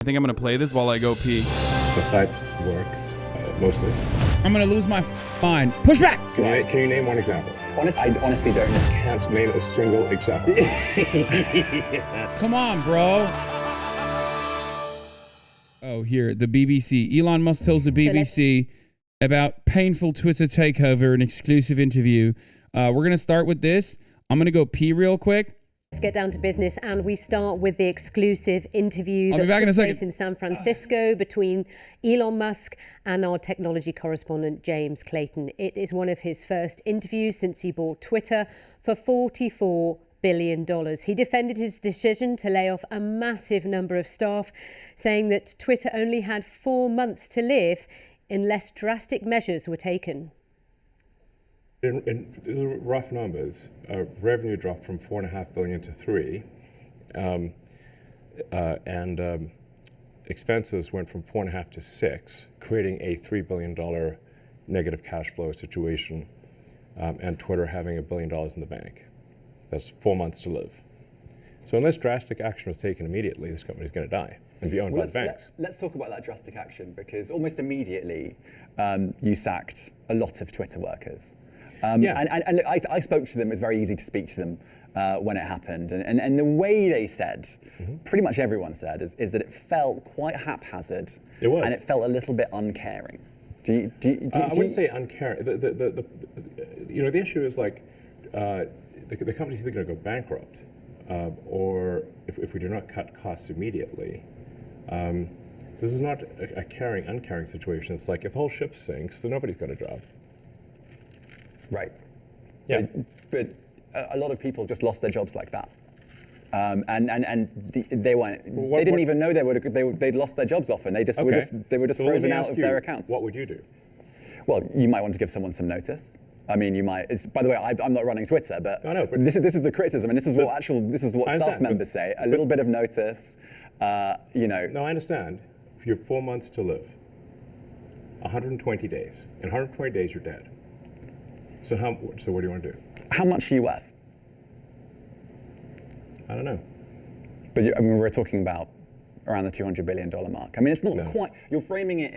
I think I'm going to play this while I go pee. The site works, mostly. I'm going to lose my mind. Push back! Can you name one example? I honestly don't. Can't name a single example. Come on, bro. Oh, here, the BBC. Elon Musk tells the BBC about painful Twitter takeover, an exclusive interview. We're going to start with this. I'm going to go pee real quick. Let's get down to business, and we start with the exclusive interview that took place in San Francisco between Elon Musk and our technology correspondent, James Clayton. It is one of his first interviews since he bought Twitter for $44 billion. He defended his decision to lay off a massive number of staff, saying that Twitter only had 4 months to live unless drastic measures were taken. In rough numbers, revenue dropped from $4.5 billion to $3 billion, and expenses went from $4.5 billion to $6 billion, creating a $3 billion negative cash flow situation, and Twitter having $1 billion in the bank. That's 4 months to live. So unless drastic action was taken immediately, this company is going to die and be owned by banks. Let's talk about that drastic action, because almost immediately you sacked a lot of Twitter workers. And I spoke to them. It was very easy to speak to them when it happened. And the way they said, pretty much everyone said, is that it felt quite haphazard. It was. And it felt a little bit uncaring. I wouldn't say uncaring. The issue is like the company's either going to go bankrupt or if we do not cut costs immediately. This is not a caring, uncaring situation. It's like if the whole ship sinks, then nobody's got a job. Right. Yeah. But a lot of people just lost their jobs like that, and they weren't. They didn't even know they'd lost their jobs often. They just were just so frozen out of their accounts. What would you do? Well, you might want to give someone some notice. I mean, you might. By the way, I'm not running Twitter, but, but this is the criticism, and this is what staff members say. A little bit of notice, No, I understand. If you have 4 months to live, 120 days. In 120 days, you're dead. So what do you want to do? How much are you worth? I don't know. But we're talking about around the $200 billion mark. I mean, it's not quite. You're framing it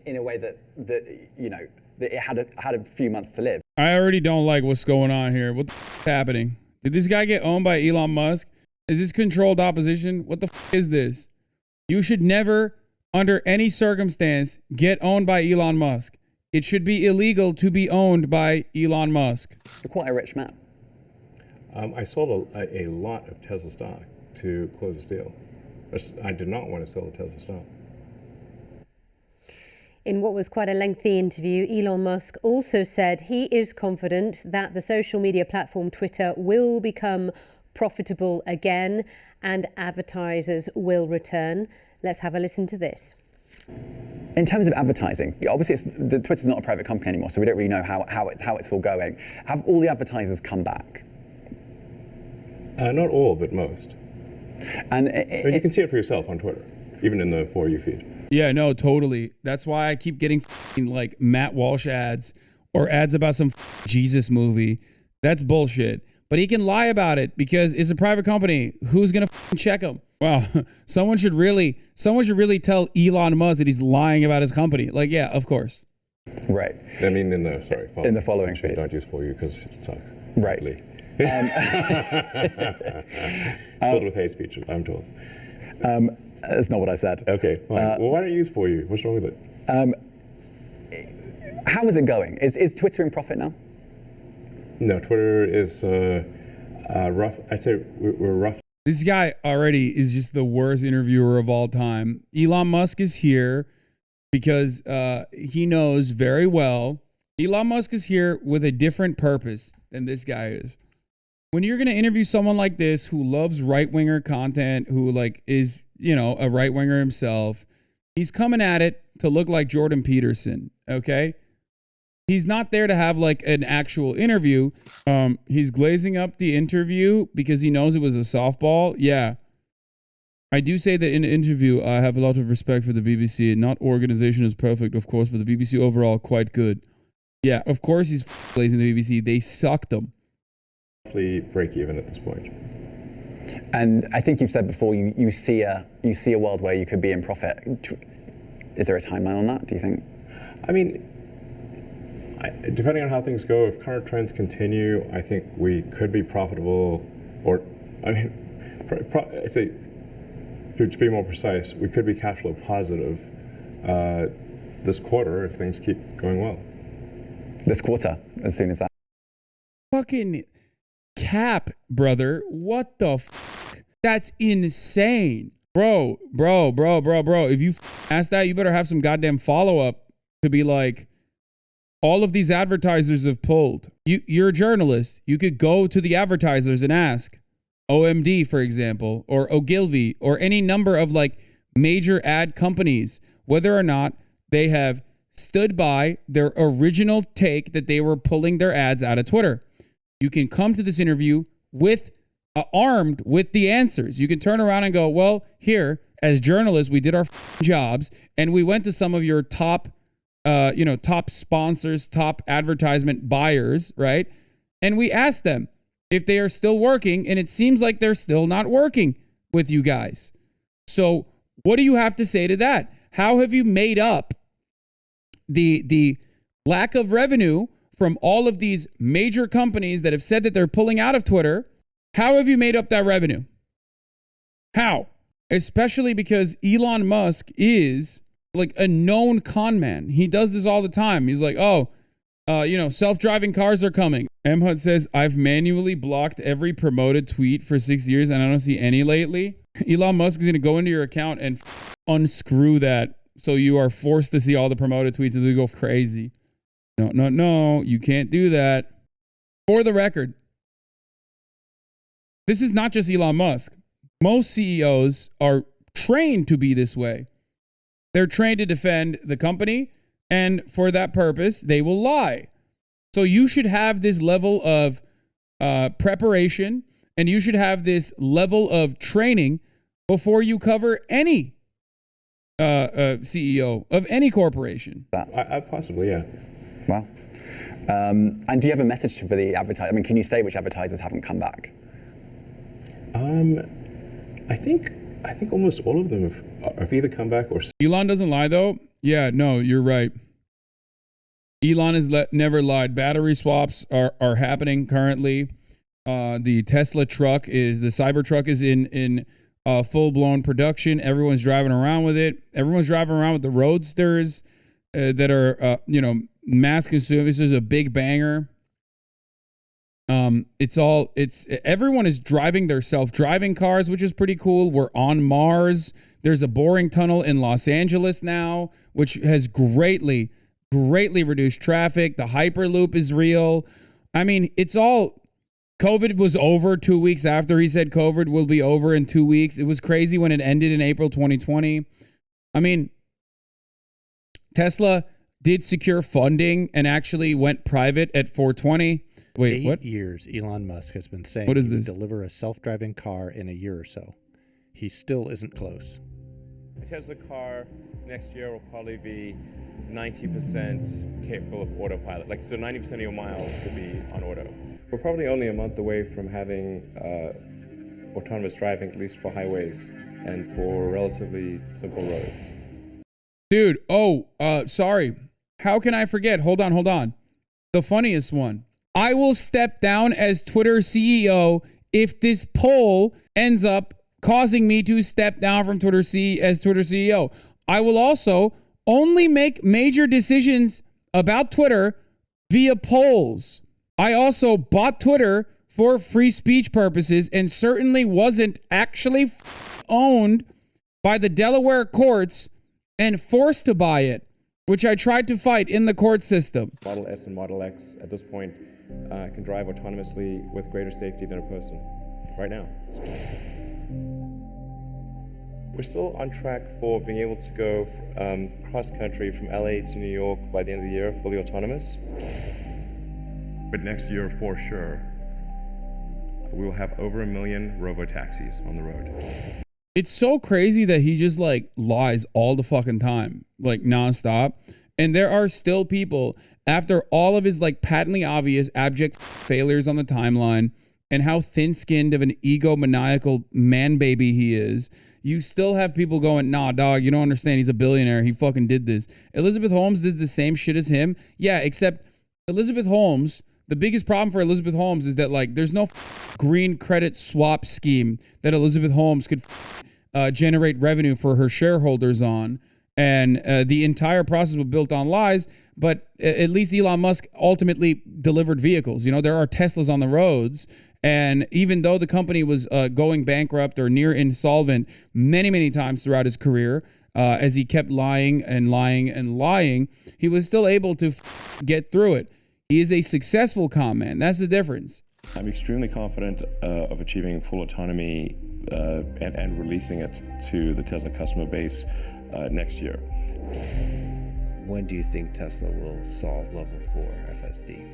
in a way that it had a few months to live. I already don't like what's going on here. What the f is happening? Did this guy get owned by Elon Musk? Is this controlled opposition? What the f is this? You should never, under any circumstance, get owned by Elon Musk. It should be illegal to be owned by Elon Musk. You're quite a rich man. I sold a lot of Tesla stock to close this deal. I did not want to sell the Tesla stock. In what was quite a lengthy interview, Elon Musk also said he is confident that the social media platform Twitter will become profitable again and advertisers will return. Let's have a listen to this. In terms of advertising, obviously Twitter's not a private company anymore, so we don't really know how it's all going. Have all the advertisers come back? Not all, but most. And you can see it for yourself on Twitter, even in the For You feed. Yeah, no, totally. That's why I keep getting like Matt Walsh ads or ads about some Jesus movie. That's bullshit. But he can lie about it because it's a private company. Who's gonna check him? Wow, someone should really tell Elon Musk that he's lying about his company. Like, yeah, of course. Right. I mean, in the following feed. Don't use For You because it sucks. Right. Filled with hate speech, I'm told. That's not what I said. Okay, fine. Well, why don't you use For You? What's wrong with it? How is it going? Is Twitter in profit now? No, Twitter is rough. I'd say we're rough. This guy already is just the worst interviewer of all time. Elon Musk is here because he knows very well. Elon Musk is here with a different purpose than this guy is. When you're going to interview someone like this who loves right-winger content, who like is, a right-winger himself, he's coming at it to look like Jordan Peterson, okay? He's not there to have like an actual interview. He's glazing up the interview because he knows it was a softball. Yeah. I do say that in the interview, I have a lot of respect for the BBC. Not organization is perfect, of course, but the BBC overall quite good. Yeah, of course he's glazing the BBC. They sucked them. Roughly break even at this point. And I think you've said before you see a world where you could be in profit. Is there a timeline on that, do you think? I mean, depending on how things go, if current trends continue, I think we could be profitable, or, I mean, to be more precise, we could be cash flow positive this quarter if things keep going well. This quarter, as soon as that. Fucking cap, brother. What the fuck? That's insane. Bro. If you ask that, you better have some goddamn follow-up to be like, all of these advertisers have pulled. You're a journalist. You could go to the advertisers and ask, OMD, for example, or Ogilvy, or any number of like major ad companies, whether or not they have stood by their original take that they were pulling their ads out of Twitter. You can come to this interview with armed with the answers. You can turn around and go, well, here, as journalists, we did our jobs, and we went to some of your top sponsors, top advertisement buyers, right? And we asked them if they are still working, and it seems like they're still not working with you guys. So what do you have to say to that? How have you made up the lack of revenue from all of these major companies that have said that they're pulling out of Twitter? How have you made up that revenue? How? Especially because Elon Musk is like a known con man. He does this all the time. He's like, self-driving cars are coming. M. Hud says, I've manually blocked every promoted tweet for 6 years and I don't see any lately. Elon Musk is going to go into your account and unscrew that. So you are forced to see all the promoted tweets and they go crazy. No, you can't do that. For the record, this is not just Elon Musk. Most CEOs are trained to be this way. They're trained to defend the company, and for that purpose, they will lie. So you should have this level of preparation, and you should have this level of training before you cover any CEO of any corporation. Possibly, yeah. Wow. And do you have a message for the advertiser? I mean, can you say which advertisers haven't come back? I think almost all of them have either come back or... Elon doesn't lie, though. Yeah, no, you're right. Elon has never lied. Battery swaps are happening currently. The Tesla truck the Cybertruck is in full-blown production. Everyone's driving around with it. Everyone's driving around with the Roadsters that are, mass consumed. This is a big banger. Everyone is driving their self-driving cars, which is pretty cool. We're on Mars. There's a boring tunnel in Los Angeles now, which has greatly reduced traffic. The Hyperloop is real. I mean, COVID was over 2 weeks after he said COVID will be over in 2 weeks. It was crazy when it ended in April 2020. I mean, Tesla did secure funding and actually went private at 420. Wait, what? 8 years Elon Musk has been saying what is he this? Can deliver a self-driving car in a year or so. He still isn't close. A Tesla car next year will probably be 90% capable of autopilot. So 90% of your miles could be on auto. We're probably only a month away from having autonomous driving, at least for highways and for relatively simple roads. Dude, sorry. How can I forget? Hold on. The funniest one. I will step down as Twitter CEO if this poll ends up causing me to step down from Twitter as Twitter CEO. I will also only make major decisions about Twitter via polls. I also bought Twitter for free speech purposes and certainly wasn't actually owned by the Delaware courts and forced to buy it, which I tried to fight in the court system. Model S and Model X at this point can drive autonomously with greater safety than a person right now. We're still on track for being able to go cross-country from LA to New York by the end of the year, fully autonomous. But next year, for sure, we will have over 1 million robo-taxis on the road. It's so crazy that he just lies all the fucking time, nonstop. And there are still people, after all of his patently obvious abject failures on the timeline, and how thin-skinned of an egomaniacal man baby he is, you still have people going, nah, dog, you don't understand. He's a billionaire. He fucking did this. Elizabeth Holmes did the same shit as him. Yeah, except Elizabeth Holmes, the biggest problem for Elizabeth Holmes is that, like, there's no green credit swap scheme that Elizabeth Holmes could generate revenue for her shareholders on. And the entire process was built on lies, but at least Elon Musk ultimately delivered vehicles. You know, there are Teslas on the roads. And even though the company was going bankrupt or near insolvent many, many times throughout his career, as he kept lying and lying and lying, he was still able to get through it. He is a successful con man. That's the difference. I'm extremely confident of achieving full autonomy and releasing it to the Tesla customer base next year. When do you think Tesla will solve level 4 FSD?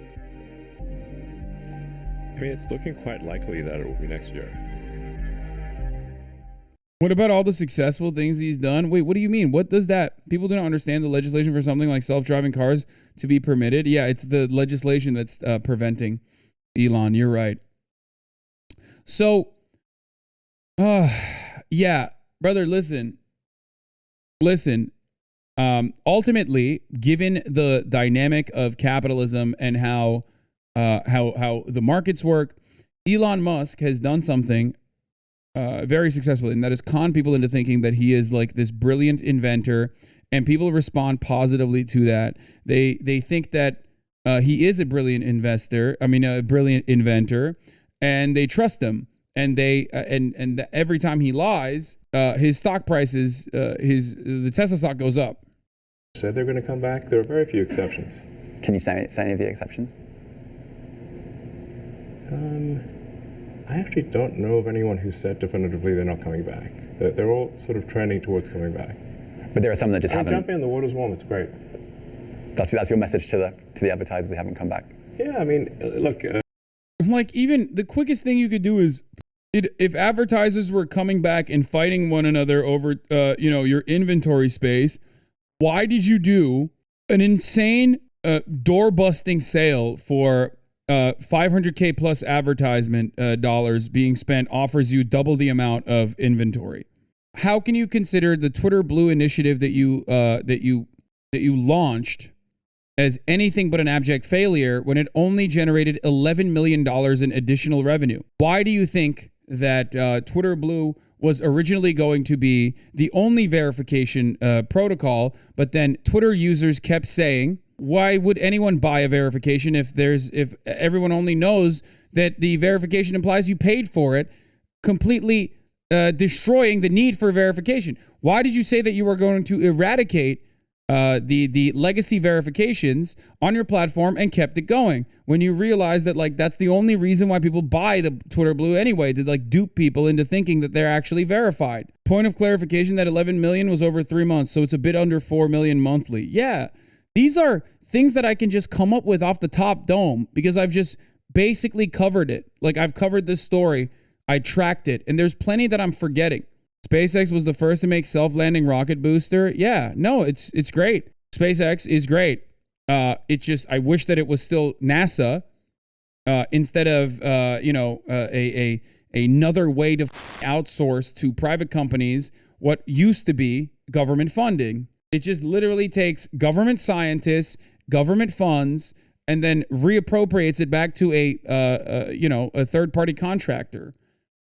I mean, it's looking quite likely that it will be next year. What about all the successful things he's done? Wait, what do you mean? What does that? People don't understand the legislation for something like self-driving cars to be permitted. Yeah, it's the legislation that's preventing Elon. You're right. So, yeah, brother, listen. Ultimately, given the dynamic of capitalism and how the markets work, Elon Musk has done something very successfully, and that is con people into thinking that he is like this brilliant inventor, and people respond positively to that. They think that he is a brilliant a brilliant inventor, and they trust him. And they and every time he lies, his stock prices, the Tesla stock goes up. Said they're going to come back. There are very few exceptions. Can you say any of the exceptions? I actually don't know of anyone who said definitively they're not coming back. They're all sort of trending towards coming back. But there are some that just haven't. Jump in, the water's warm. It's great. That's your message to the advertisers. They haven't come back. Yeah, I mean, look. Like, even the quickest thing you could do is, if advertisers were coming back and fighting one another over, your inventory space, why did you do an insane door-busting sale for $500K plus advertisement dollars being spent offers you double the amount of inventory? How can you consider the Twitter Blue initiative that you launched as anything but an abject failure when it only generated $11 million in additional revenue? Why do you think that Twitter Blue was originally going to be the only verification protocol, but then Twitter users kept saying, why would anyone buy a verification if everyone only knows that the verification implies you paid for it, completely destroying the need for verification? Why did you say that you were going to eradicate the legacy verifications on your platform and kept it going when you realized that, like, that's the only reason why people buy the Twitter Blue anyway, to like dupe people into thinking that they're actually verified? Point of clarification, that 11 million was over 3 months, so it's a bit under 4 million monthly. Yeah, these are things that I can just come up with off the top dome because I've just basically covered it. Like, I've covered this story, I tracked it, and there's plenty that I'm forgetting. SpaceX was the first to make self-landing rocket booster. Yeah, no, it's great. SpaceX is great. It's just, I wish that it was still NASA instead of another way to outsource to private companies what used to be government funding. It just literally takes government scientists, government funds, and then reappropriates it back to a third-party contractor,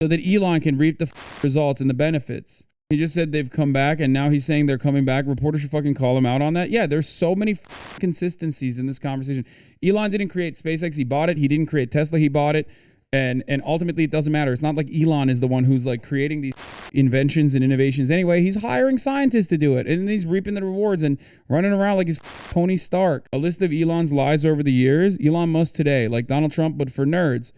so that Elon can reap the results and the benefits. He just said they've come back, and now he's saying they're coming back. Reporters should fucking call him out on that. Yeah, there's so many consistencies in this conversation. Elon didn't create SpaceX, he bought it. He didn't create Tesla, he bought it. And ultimately, it doesn't matter. It's not like Elon is the one who's like creating these inventions and innovations anyway. He's hiring scientists to do it, and he's reaping the rewards and running around like he's Tony Stark. A list of Elon's lies over the years. Elon Musk today, like Donald Trump, but for nerds.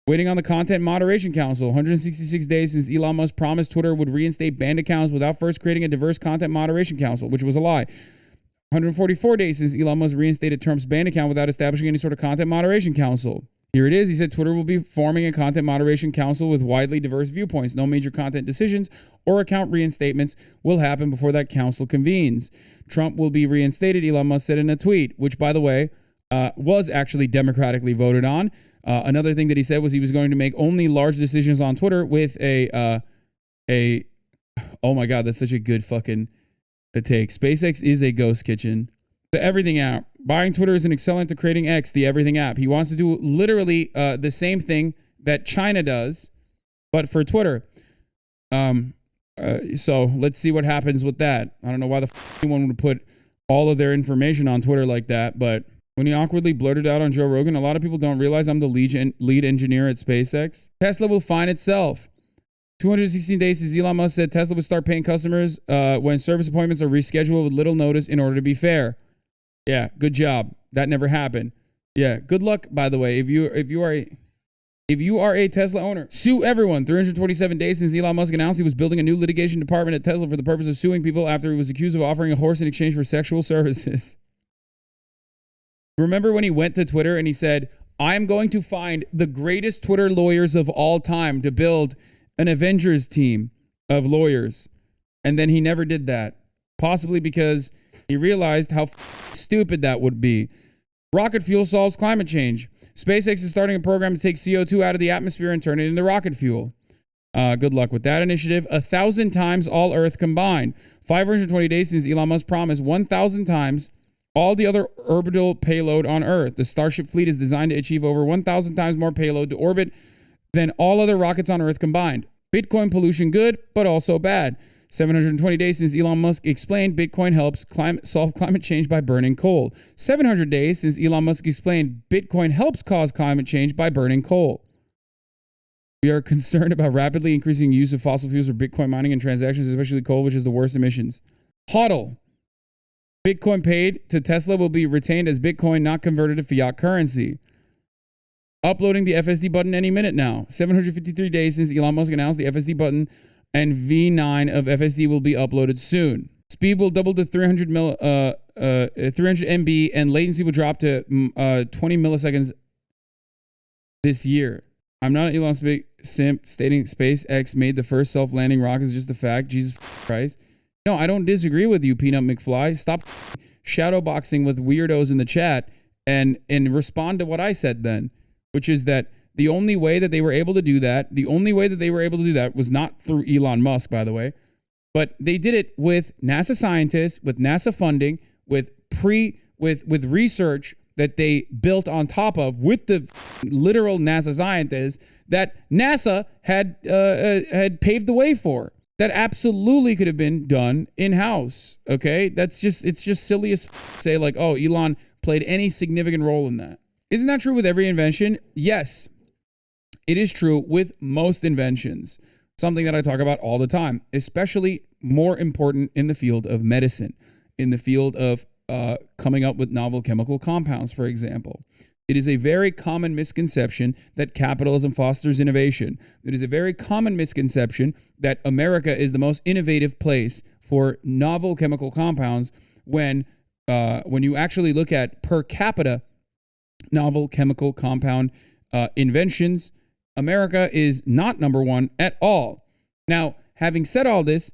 Waiting on the Content Moderation Council. 166 days since Elon Musk promised Twitter would reinstate banned accounts without first creating a diverse Content Moderation Council, which was a lie. 144 days since Elon Musk reinstated Trump's banned account without establishing any sort of Content Moderation Council. Here it is. He said Twitter will be forming a Content Moderation Council with widely diverse viewpoints. No major content decisions or account reinstatements will happen before that council convenes. Trump will be reinstated, Elon Musk said in a tweet, which, by the way, was actually democratically voted on. Another thing that he said was he was going to make only large decisions on Twitter with oh my God, that's such a good fucking take. SpaceX is a ghost kitchen. The Everything app. Buying Twitter is an accelerant to creating X, the Everything app. He wants to do literally the same thing that China does, but for Twitter. So let's see what happens with that. I don't know why the anyone would put all of their information on Twitter like that, but when he awkwardly blurted out on Joe Rogan, a lot of people don't realize I'm the lead engineer at SpaceX. Tesla will find itself. 216 days since Elon Musk said Tesla would start paying customers when service appointments are rescheduled with little notice in order to be fair. Yeah, good job. That never happened. Yeah, good luck, by the way, if you are a Tesla owner. Sue everyone. 327 days since Elon Musk announced he was building a new litigation department at Tesla for the purpose of suing people after he was accused of offering a horse in exchange for sexual services. Remember when he went to Twitter and he said, I'm going to find the greatest Twitter lawyers of all time to build an Avengers team of lawyers. And then he never did that. Possibly because he realized how stupid that would be. Rocket fuel solves climate change. SpaceX is starting a program to take CO2 out of the atmosphere and turn it into rocket fuel. Good luck with that initiative. 1,000 times all Earth combined. 520 days since Elon Musk promised 1,000 times all the other orbital payload on Earth. The Starship fleet is designed to achieve over 1,000 times more payload to orbit than all other rockets on Earth combined. Bitcoin pollution good, but also bad. 720 days since Elon Musk explained Bitcoin helps solve climate change by burning coal. 700 days since Elon Musk explained Bitcoin helps cause climate change by burning coal. We are concerned about rapidly increasing use of fossil fuels for Bitcoin mining and transactions, especially coal, which is the worst emissions. HODL. Bitcoin paid to Tesla will be retained as Bitcoin, not converted to fiat currency. Uploading the FSD button any minute now. 753 days since Elon Musk announced the FSD button and V9 of FSD will be uploaded soon. Speed will double to 300 MB and latency will drop to 20 milliseconds this year. I'm not an Elon simp stating SpaceX made the first self-landing rocket is just a fact. Jesus Christ. No, I don't disagree with you, Peanut McFly. Stop shadowboxing with weirdos in the chat and respond to what I said then, which is that the only way that they were able to do that, was not through Elon Musk, by the way, but they did it with NASA scientists, with NASA funding, with research that they built on top of with the literal NASA scientists that NASA had paved the way for. That absolutely could have been done in-house. Okay, it's just silly as say like, oh, Elon played any significant role in that. Isn't that true with every invention? Yes. It is true with most inventions, something that I talk about all the time, especially more important in the field of medicine, in the field of coming up with novel chemical compounds, for example. It is a very common misconception that capitalism fosters innovation. It is a very common misconception that America is the most innovative place for novel chemical compounds when you actually look at per capita novel chemical compound inventions, America is not number one at all. Now, having said all this,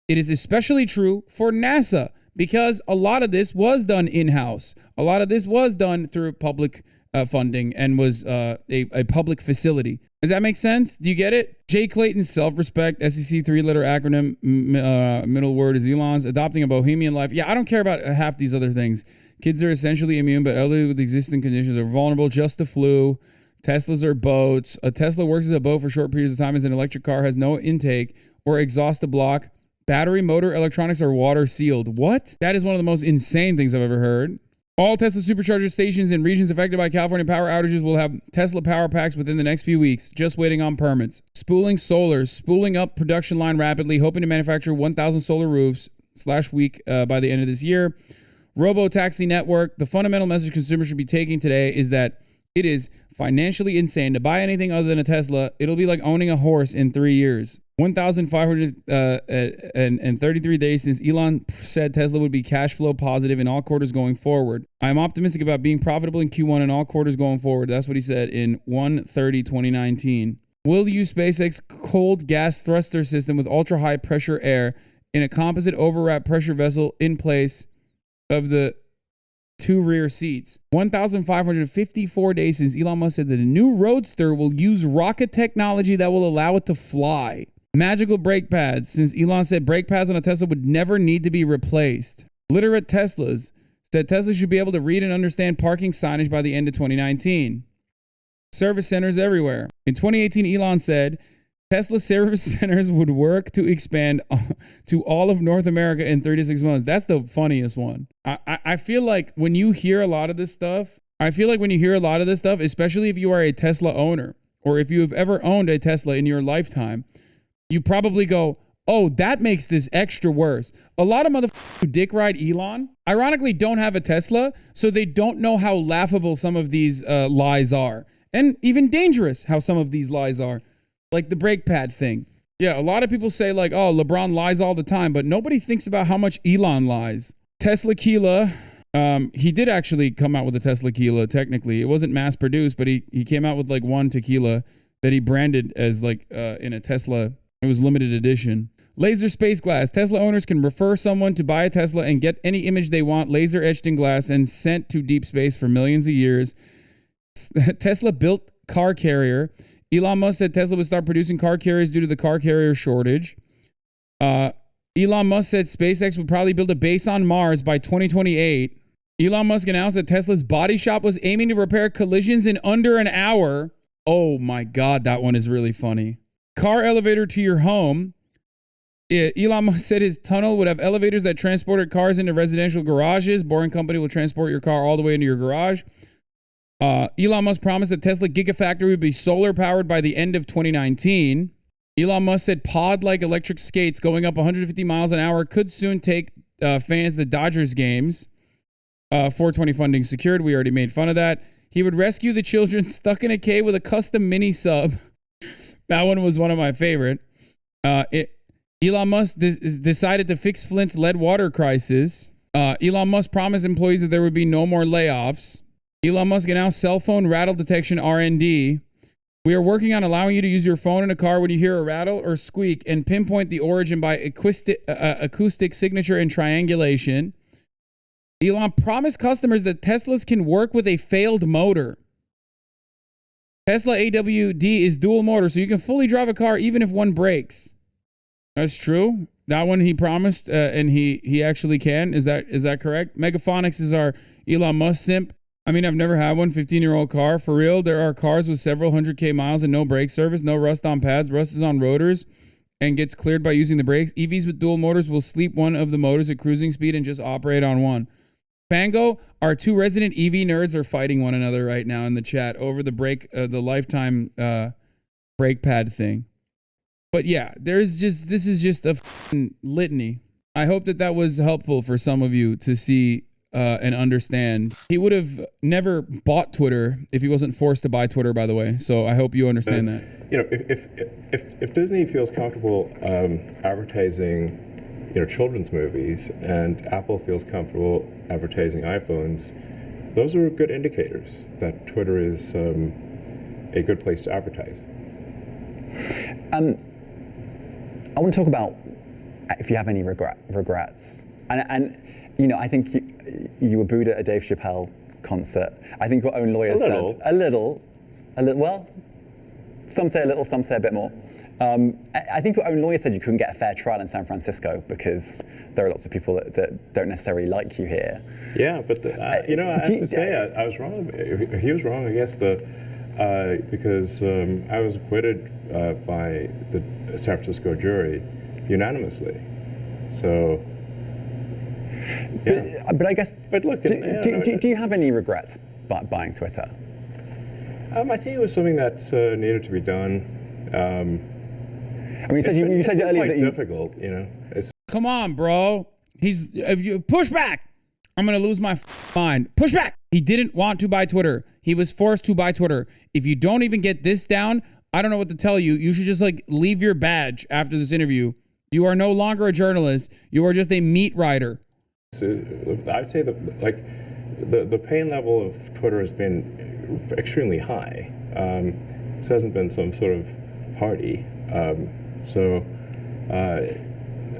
it is especially true for NASA because a lot of this was done in-house. A lot of this was done through public funding and was a public facility. Does that make sense? Do you get it? Jay Clayton's self-respect, SEC three-letter acronym, middle word is Elon's, adopting a bohemian life. Yeah, I don't care about half these other things. Kids are essentially immune, but elderly with existing conditions are vulnerable just to flu. Teslas are boats. A Tesla works as a boat for short periods of time as an electric car has no intake or exhaust to block. Battery, motor, electronics are water sealed. What? That is one of the most insane things I've ever heard. All Tesla supercharger stations in regions affected by California power outages will have Tesla power packs within the next few weeks, just waiting on permits. Spooling solar, spooling up production line rapidly, hoping to manufacture 1,000 solar roofs /week by the end of this year. Robo-taxi network. The fundamental message consumers should be taking today is that it is financially insane to buy anything other than a Tesla. It'll be like owning a horse in 3 years. 1,533 days since Elon said Tesla would be cash flow positive in all quarters going forward. I am optimistic about being profitable in Q1 and all quarters going forward. That's what he said in 1/30/2019. Will use SpaceX cold gas thruster system with ultra high pressure air in a composite overwrap pressure vessel in place of the 2 rear seats. 1,554 days since Elon Musk said that a new Roadster will use rocket technology that will allow it to fly. Magical brake pads, since Elon said brake pads on a Tesla would never need to be replaced. Literate Teslas, said Tesla should be able to read and understand parking signage by the end of 2019. Service centers everywhere. In 2018, Elon said Tesla service centers would work to expand to all of North America in 3 to 6 months. That's the funniest one. I feel like when you hear a lot of this stuff, especially if you are a Tesla owner or if you have ever owned a Tesla in your lifetime, you probably go, oh, that makes this extra worse. A lot of motherfuckers who dick ride Elon, ironically, don't have a Tesla, so they don't know how laughable some of these lies are. And even dangerous how some of these lies are. Like the brake pad thing. Yeah, a lot of people say like, oh, LeBron lies all the time, but nobody thinks about how much Elon lies. Tesla Kila, he did actually come out with a Tesla Kila, technically. It wasn't mass produced, but he came out with like one tequila that he branded as like in a Tesla. It was limited edition. Laser space glass. Tesla owners can refer someone to buy a Tesla and get any image they want, laser etched in glass and sent to deep space for millions of years. Tesla built car carrier. Elon Musk said Tesla would start producing car carriers due to the car carrier shortage. Elon Musk said SpaceX would probably build a base on Mars by 2028. Elon Musk announced that Tesla's body shop was aiming to repair collisions in under an hour. Oh my God, that one is really funny. Car elevator to your home. Elon Musk said his tunnel would have elevators that transported cars into residential garages. Boring Company will transport your car all the way into your garage. Elon Musk promised that Tesla Gigafactory would be solar powered by the end of 2019. Elon Musk said pod-like electric skates going up 150 miles an hour could soon take fans to Dodgers games. 420 funding secured. We already made fun of that. He would rescue the children stuck in a cave with a custom mini sub. That one was one of my favorite. Elon Musk decided to fix Flint's lead water crisis. Elon Musk promised employees that there would be no more layoffs. Elon Musk announced cell phone rattle detection R&D. We are working on allowing you to use your phone in a car when you hear a rattle or squeak and pinpoint the origin by acoustic signature and triangulation. Elon promised customers that Teslas can work with a failed motor. Tesla AWD is dual motor, so you can fully drive a car even if one breaks. That's true. That one he promised, and he actually can. Is that correct? Megaphonics is our Elon Musk simp. I mean, I've never had one 15-year-old car. For real, there are cars with several 100K miles and no brake service, no rust on pads. Rust is on rotors and gets cleared by using the brakes. EVs with dual motors will sleep one of the motors at cruising speed and just operate on one. Pango, our 2 resident EV nerds are fighting one another right now in the chat over the lifetime brake pad thing. But yeah, this is just a litany. I hope that was helpful for some of you to see and understand. He would have never bought Twitter if he wasn't forced to buy Twitter, by the way. So I hope you understand that. You know, if Disney feels comfortable advertising, children's movies, and Apple feels comfortable advertising iPhones, those are good indicators that Twitter is a good place to advertise. I want to talk about if you have any regrets. And I think you were booed at a Dave Chappelle concert. I think your own lawyer said a little. Well, some say a little, some say a bit more. I think your own lawyer said you couldn't get a fair trial in San Francisco because there are lots of people that don't necessarily like you here. Yeah, but I have to say I was wrong. He was wrong, I guess, because I was acquitted by the San Francisco jury unanimously. So. Yeah. But I guess. But look, do you have any regrets buying Twitter? I think it was something that needed to be done. I mean, you said earlier that difficult. Come on, bro. If you push back, I'm gonna lose my mind. Push back. He didn't want to buy Twitter. He was forced to buy Twitter. If you don't even get this down, I don't know what to tell you. You should just leave your badge after this interview. You are no longer a journalist. You are just a meat writer. So I'd say that the pain level of Twitter has been extremely high. This hasn't been some sort of party. So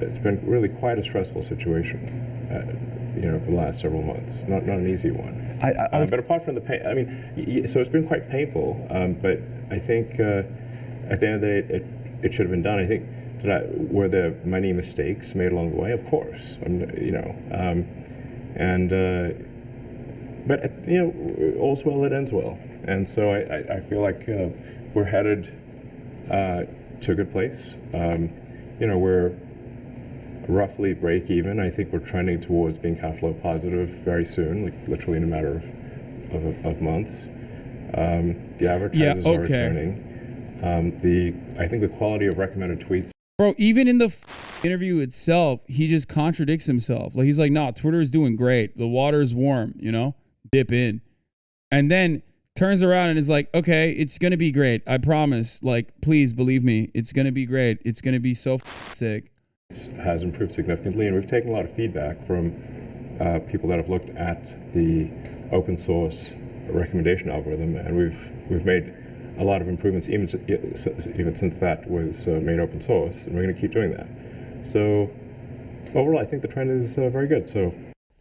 it's been really quite a stressful situation. for the last several months. Not an easy one. But apart from the pain, I mean, so it's been quite painful. But I think at the end of the day, it should have been done. I think were there many mistakes made along the way? Of course, but all's well that ends well. And so I feel like we're headed to a good place. We're roughly break even. I think we're trending towards being cash flow positive very soon, like literally in a matter of months. The advertisers are returning. I think the quality of recommended tweets. Bro, even in the interview itself, he just contradicts himself. Like, he's like, nah, Twitter is doing great. The water is warm, dip in. And then turns around and is like, okay, it's going to be great. I promise. Like, please believe me. It's going to be great. It's going to be so sick. Has improved significantly, and we've taken a lot of feedback from people that have looked at the open source recommendation algorithm, and we've made a lot of improvements even since that was made open source, and we're going to keep doing that. So overall, I think the trend is very good. So.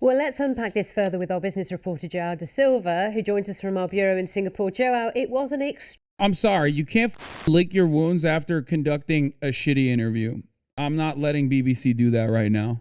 Well, let's unpack this further with our business reporter, Joao Da Silva, who joins us from our bureau in Singapore. Joao, it was an I'm sorry, you can't lick your wounds after conducting a shitty interview. I'm not letting BBC do that right now.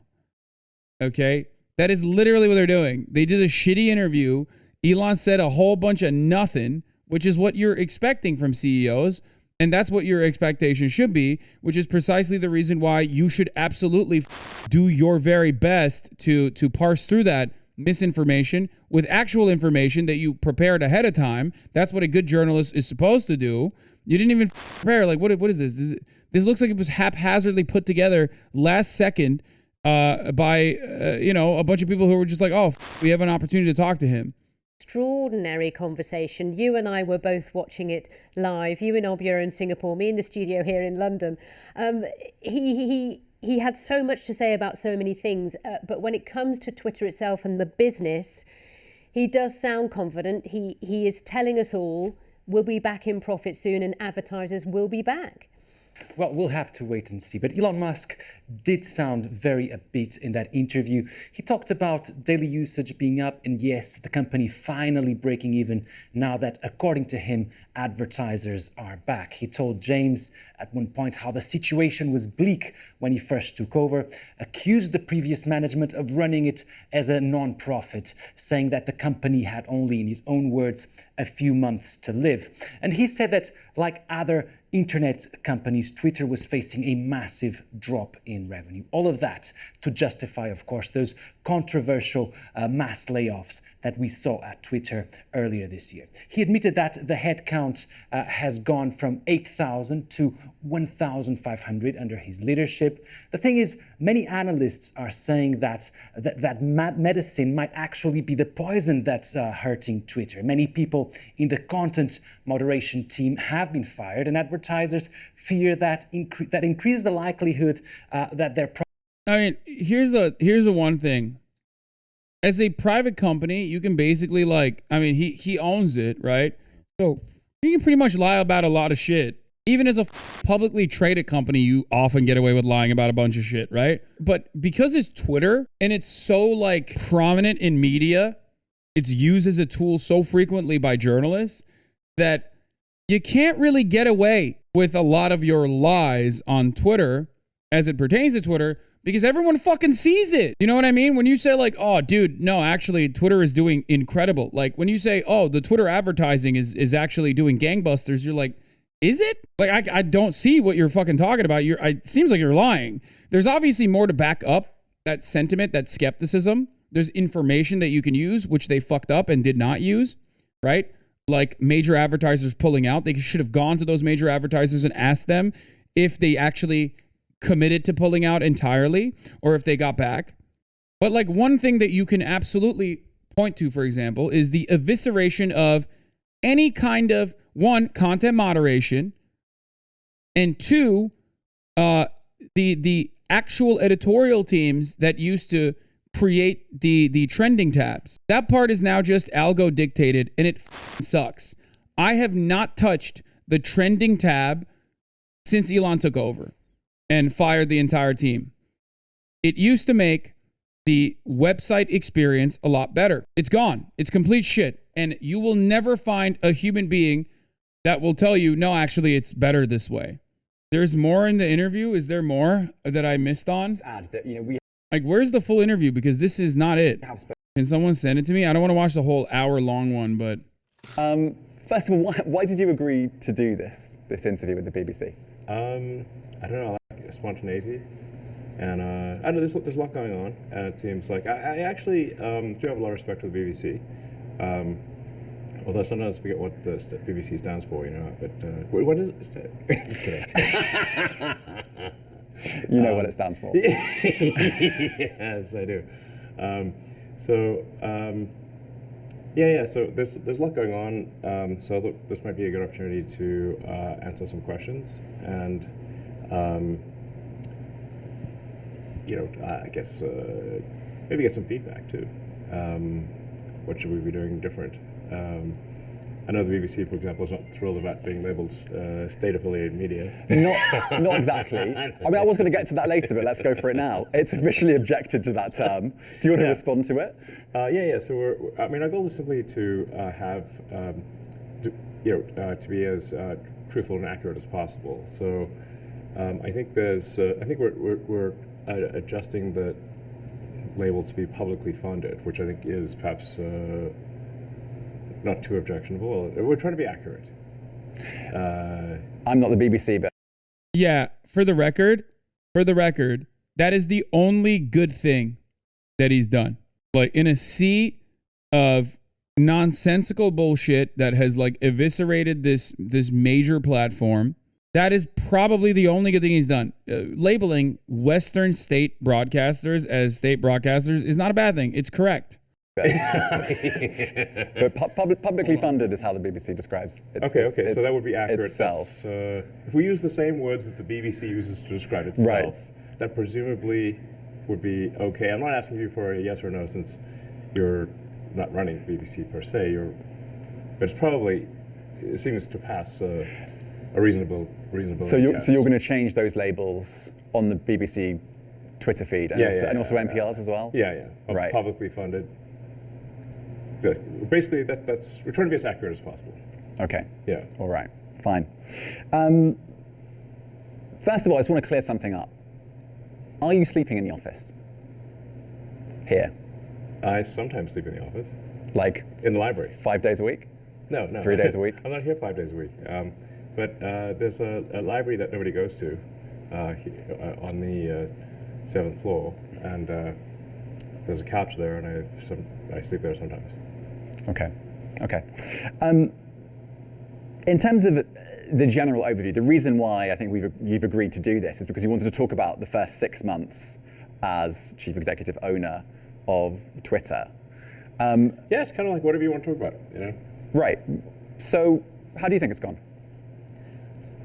Okay? That is literally what they're doing. They did a shitty interview. Elon said a whole bunch of nothing, which is what you're expecting from CEOs. And that's what your expectation should be, which is precisely the reason why you should absolutely do your very best to parse through that misinformation with actual information that you prepared ahead of time. That's what a good journalist is supposed to do. You didn't even prepare. Like, what is this? This looks like it was haphazardly put together last second by, a bunch of people who were just like, oh, we have an opportunity to talk to him. Extraordinary conversation. You and I were both watching it live. You in our bureau in Singapore, me in the studio here in London. He had so much to say about so many things, but when it comes to Twitter itself and the business, he does sound confident. He is telling us all we'll be back in profit soon and advertisers will be back. Well, we'll have to wait and see. But Elon Musk did sound very upbeat in that interview. He talked about daily usage being up and yes, the company finally breaking even now that, according to him, advertisers are back. He told James at one point how the situation was bleak when he first took over, accused the previous management of running it as a non-profit, saying that the company had only, in his own words, a few months to live. And he said that, like other internet companies, Twitter was facing a massive drop in revenue. All of that to justify, of course, those controversial mass layoffs that we saw at Twitter earlier this year. He admitted that the headcount has gone from 8,000 to 1,500 under his leadership. The thing is, many analysts are saying that medicine might actually be the poison that's hurting Twitter. Many people in the content moderation team have been fired, and advertisers fear that increases the likelihood that their here's the one thing. As a private company, you can basically he owns it, right? So you can pretty much lie about a lot of shit. Even as a publicly traded company, you often get away with lying about a bunch of shit, right? But because it's Twitter and it's so prominent in media, it's used as a tool so frequently by journalists that you can't really get away with a lot of your lies on Twitter as it pertains to Twitter, because everyone fucking sees it. You know what I mean? When you say oh, dude, no, actually Twitter is doing incredible. Like when you say, oh, the Twitter advertising is actually doing gangbusters, you're like, is it? Like, I don't see what you're fucking talking about. It seems like you're lying. There's obviously more to back up that sentiment, that skepticism. There's information that you can use, which they fucked up and did not use, right? Like major advertisers pulling out. They should have gone to those major advertisers and asked them if they actually committed to pulling out entirely or if they got back. But one thing that you can absolutely point to, for example, is the evisceration of any kind of, one, content moderation, and two, the actual editorial teams that used to create the trending tabs. That part is now just algo dictated, and it sucks. I have not touched the trending tab since Elon took over and fired the entire team. It used to make the website experience a lot better. It's gone. It's complete shit. And you will never find a human being that will tell you, no, actually, it's better this way. There's more in the interview. Is there more that I missed on? Add that, we like, where's the full interview? Because this is not it. Can someone send it to me? I don't want to watch the whole hour-long one, but... First of all, why did you agree to do this interview with the BBC? I don't know, I like spontaneity. And I know there's a lot going on, and it seems like I actually do have a lot of respect for the BBC. Although sometimes I forget what the BBC stands for, But what is it? Just kidding. You know what it stands for. Yes, I do. So there's a lot going on. So I thought this might be a good opportunity to answer some questions and. I guess maybe get some feedback too. What should we be doing different? I know the BBC, for example, is not thrilled about being labelled state-affiliated media. Not exactly. I was going to get to that later, but let's go for it now. It's officially objected to that term. Do you want to respond to it? Yeah. So our goal is simply to have, to be as truthful and accurate as possible. So I think we're adjusting the label to be publicly funded, which I think is perhaps not too objectionable. We're trying to be accurate. I'm not the BBC, but yeah, for the record, that is the only good thing that he's done. Like, in a sea of nonsensical bullshit that has like eviscerated this major platform, that is probably the only good thing he's done. Labeling Western state broadcasters as state broadcasters is not a bad thing. It's correct. But publicly funded is how the BBC describes it. Okay. So that would be accurate. Itself. If we use the same words that the BBC uses to describe itself, that presumably would be okay. I'm not asking you for a yes or no, since you're not running the BBC per se. But it seems to pass a reasonable. So you're going to change those labels on the BBC Twitter feed and also NPR's as well? Yeah. Right. Publicly funded. Basically, that's we're trying to be as accurate as possible. Okay. Yeah. All right. Fine. First of all, I just want to clear something up. Are you sleeping in the office? Here? I sometimes sleep in the office. Like? In the library. 5 days a week? No. 3 days a week? I'm not here 5 days a week. But there's a library that nobody goes to on the 7th floor, and there's a couch there, and I sleep there sometimes. Okay. In terms of the general overview, the reason why I think you've agreed to do this is because you wanted to talk about the first 6 months as chief executive owner of Twitter. Yeah, it's kind of like whatever you want to talk about, Right. So, how do you think it's gone?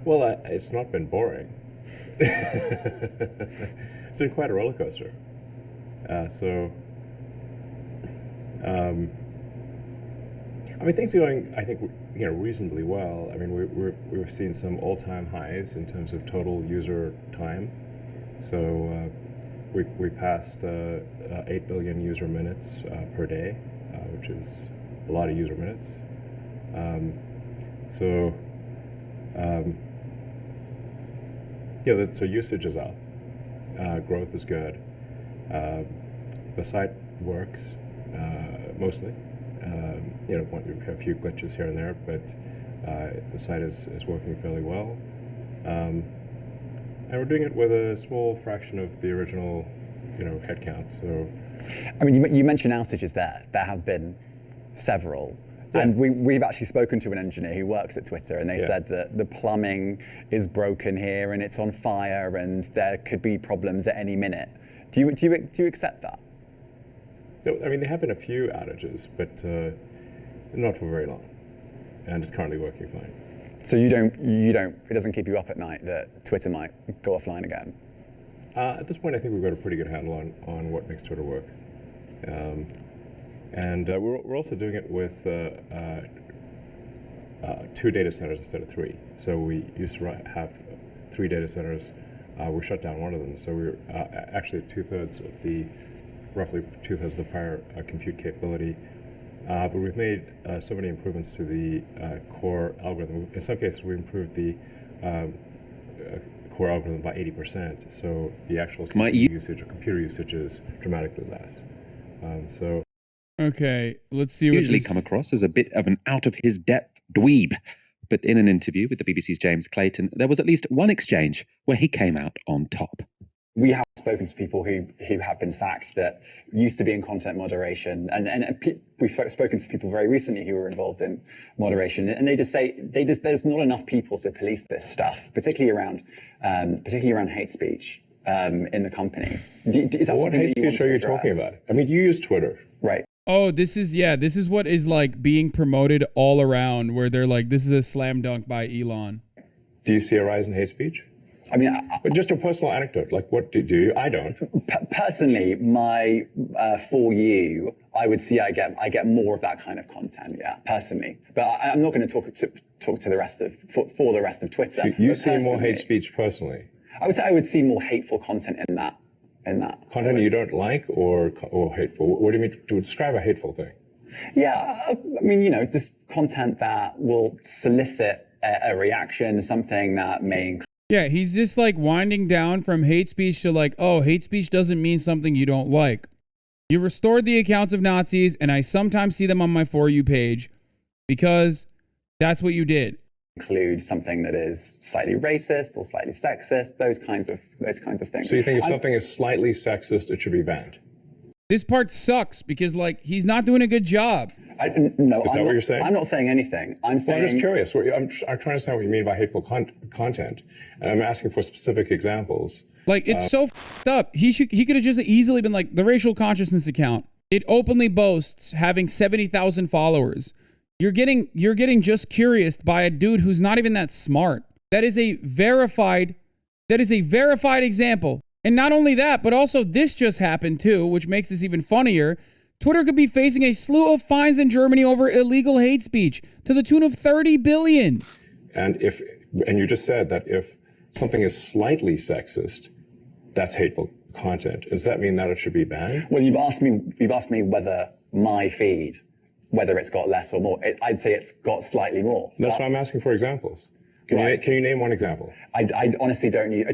Well, it's not been boring. It's been quite a roller coaster. Things are going, I think, reasonably well. We've seen some all-time highs in terms of total user time. So we passed 8 billion user minutes per day, which is a lot of user minutes. So usage is up. Growth is good. The site works mostly. We have a few glitches here and there, but the site is working fairly well. And we're doing it with a small fraction of the original, headcount. So, you mentioned outages there. There have been several. Yeah. And we've actually spoken to an engineer who works at Twitter, and they said that the plumbing is broken here and it's on fire and there could be problems at any minute. Do you accept that? No, there have been a few outages, but not for very long, and it's currently working fine. So it doesn't keep you up at night that Twitter might go offline again? At this point, I think we've got a pretty good handle on what makes Twitter work. And we're also doing it with 2 data centers instead of 3. So we used to have 3 data centers. We shut down one of them. So we're actually 2/3 of the roughly 2/3 of the prior compute capability. But we've made so many improvements to the core algorithm. In some cases, we improved the core algorithm by 80%. So the actual CPU usage or computer usage is dramatically less. Okay, let's see. Usually come across as a bit of an out of his depth dweeb. But in an interview with the BBC's James Clayton, there was at least one exchange where he came out on top. We have spoken to people who have been sacked that used to be in content moderation, and we've spoken to people very recently who were involved in moderation, and they just say there's not enough people to police this stuff, particularly around hate speech in the company. Is that what hate speech are you talking about? I mean, you use Twitter, right? Oh, this is what is like being promoted all around, where they're like, this is a slam dunk by Elon. Do you see a rise in hate speech? I mean, but just a personal anecdote, like what do you? I don't. Personally, my For You, I would see I get more of that kind of content, yeah, personally. But I'm not going to talk to the rest of for the rest of Twitter. So you see more hate speech personally? I would say I would see more hateful content in that. Content you don't like or hateful? What do you mean to describe a hateful thing? Yeah, I mean, just content that will solicit a reaction, something that may. Yeah, he's just like winding down from hate speech to like, oh, hate speech doesn't mean something you don't like. You restored the accounts of Nazis, and I sometimes see them on my For You page because that's what you did. Include something that is slightly racist or slightly sexist, those kinds of things. So you think if something is slightly sexist, it should be banned? This part sucks because like he's not doing a good job. No, is that what you're saying? I'm not saying anything. I'm just curious. I'm trying to understand what you mean by hateful content, and I'm asking for specific examples. Like it's so f***ed up. He could have just easily been like the racial consciousness account. It openly boasts having 70,000 followers. You're getting just curious by a dude who's not even that smart. That is a verified example. And not only that, but also this just happened too, which makes this even funnier. Twitter could be facing a slew of fines in Germany over illegal hate speech to the tune of 30 billion. And you just said that if something is slightly sexist, that's hateful content. Does that mean that it should be banned? Well, you've asked me whether my feed, whether it's got less or more. I'd say it's got slightly more. That's why I'm asking for examples. Can you name one example? I honestly don't use.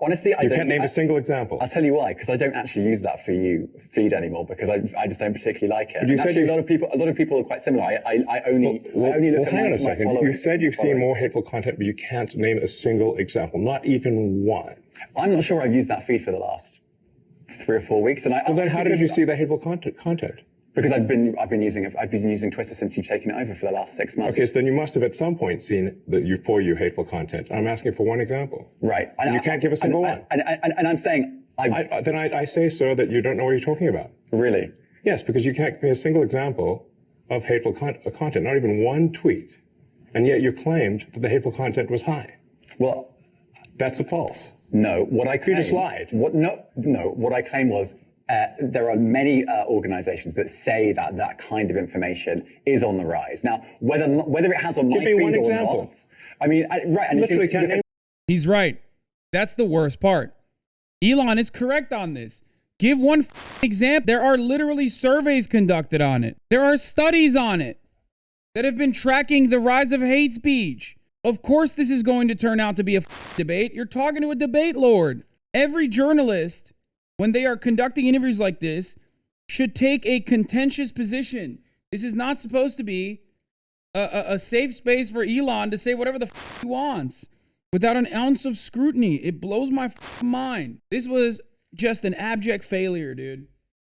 Honestly, I you don't. can't name a single example. I'll tell you why. Because I don't actually use that For You feed anymore. Because I just don't particularly like it. You said a lot of people are quite similar. I only look at hang on my a second. following. You said you've seen more hateful content, but you can't name a single example, not even one. I'm not sure I've used that feed for the last 3 or 4 weeks. And well, then how did you see the hateful content? Because I've been using Twitter since you've taken it over for the last 6 months. Okay, so then you must have at some point seen the For You hateful content. I'm asking for one example. Right. And you can't give a single one. And I'm saying I say, sir, that you don't know what you're talking about. Really? Yes, because you can't give me a single example of hateful content, not even one tweet. And yet you claimed that the hateful content was high. Well, that's a false. No, what I claimed. You just lied. What I claimed was there are many organizations that say that kind of information is on the rise. Now, whether it has on my feed or example. not, I mean, right. And literally he's right. That's the worst part. Elon is correct on this. Give one example. There are literally surveys conducted on it. There are studies on it that have been tracking the rise of hate speech. Of course, this is going to turn out to be a debate. You're talking to a debate lord. Every journalist, when they are conducting interviews like this, should take a contentious position. This is not supposed to be a safe space for Elon to say whatever the he wants without an ounce of scrutiny. It blows my mind. This was just an abject failure, dude.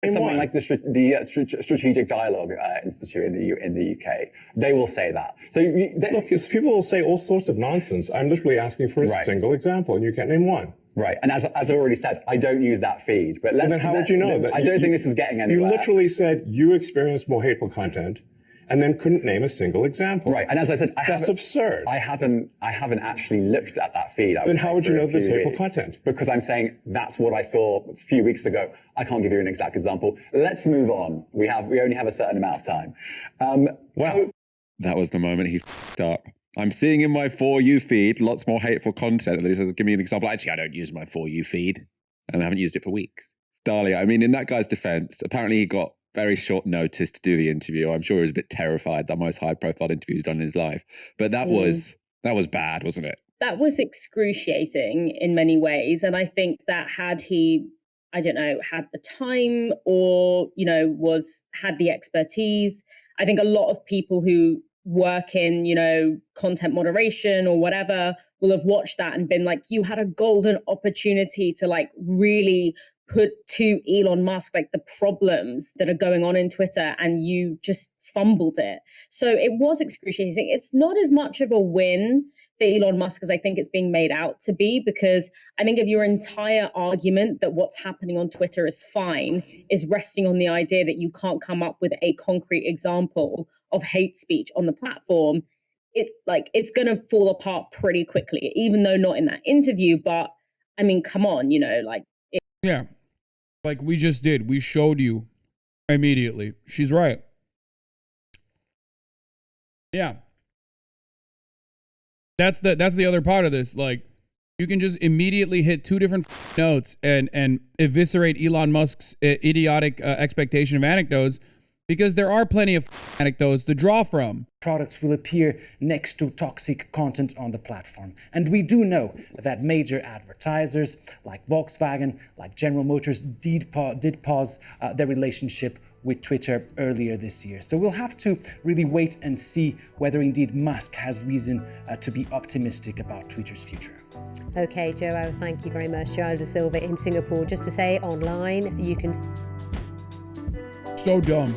Something like the Strategic Dialogue Institute in the UK, they will say that. So look, people will say all sorts of nonsense. I'm literally asking for a single example, and you can't name one. Right, and as I already said, I don't use that feed. But then how would you know that? I don't think this is getting anywhere. You literally said you experienced more hateful content, and then couldn't name a single example. Right, and as I said, that's absurd. I haven't actually looked at that feed. Then how would you know this hateful content? Because I'm saying that's what I saw a few weeks ago. I can't give you an exact example. Let's move on. We only have a certain amount of time. Well, that was the moment he f***ed up. I'm seeing in my For You feed lots more hateful content. And then he says, give me an example. Actually, I don't use my For You feed. And I haven't used it for weeks. Dahlia, I mean, in that guy's defense, apparently he got very short notice to do the interview. I'm sure he was a bit terrified. The most high-profile interview he's done in his life. But that was bad, wasn't it? That was excruciating in many ways. And I think that had he, I don't know, had the time or, you know, had the expertise, I think a lot of people who work in, you know, content moderation or whatever will have watched that and been like, you had a golden opportunity to like really put to Elon Musk like the problems that are going on in Twitter, and you just fumbled it. So it was excruciating. It's not as much of a win for Elon Musk as I think it's being made out to be, because I think if your entire argument that what's happening on Twitter is fine is resting on the idea that you can't come up with a concrete example of hate speech on the platform, it's going to fall apart pretty quickly, even though not in that interview. But I mean, come on, you know, like. Yeah. Like we just did. We showed you immediately. She's right. Yeah. That's the other part of this. Like, you can just immediately hit two different notes and eviscerate Elon Musk's idiotic expectation of anecdotes, because there are plenty of anecdotes to draw from. Products will appear next to toxic content on the platform. And we do know that major advertisers like Volkswagen, like General Motors did pause their relationship with Twitter earlier this year. So we'll have to really wait and see whether indeed Musk has reason to be optimistic about Twitter's future. Okay, Joe, thank you very much. Joe De Silva in Singapore. Just to say, online, you can... So dumb.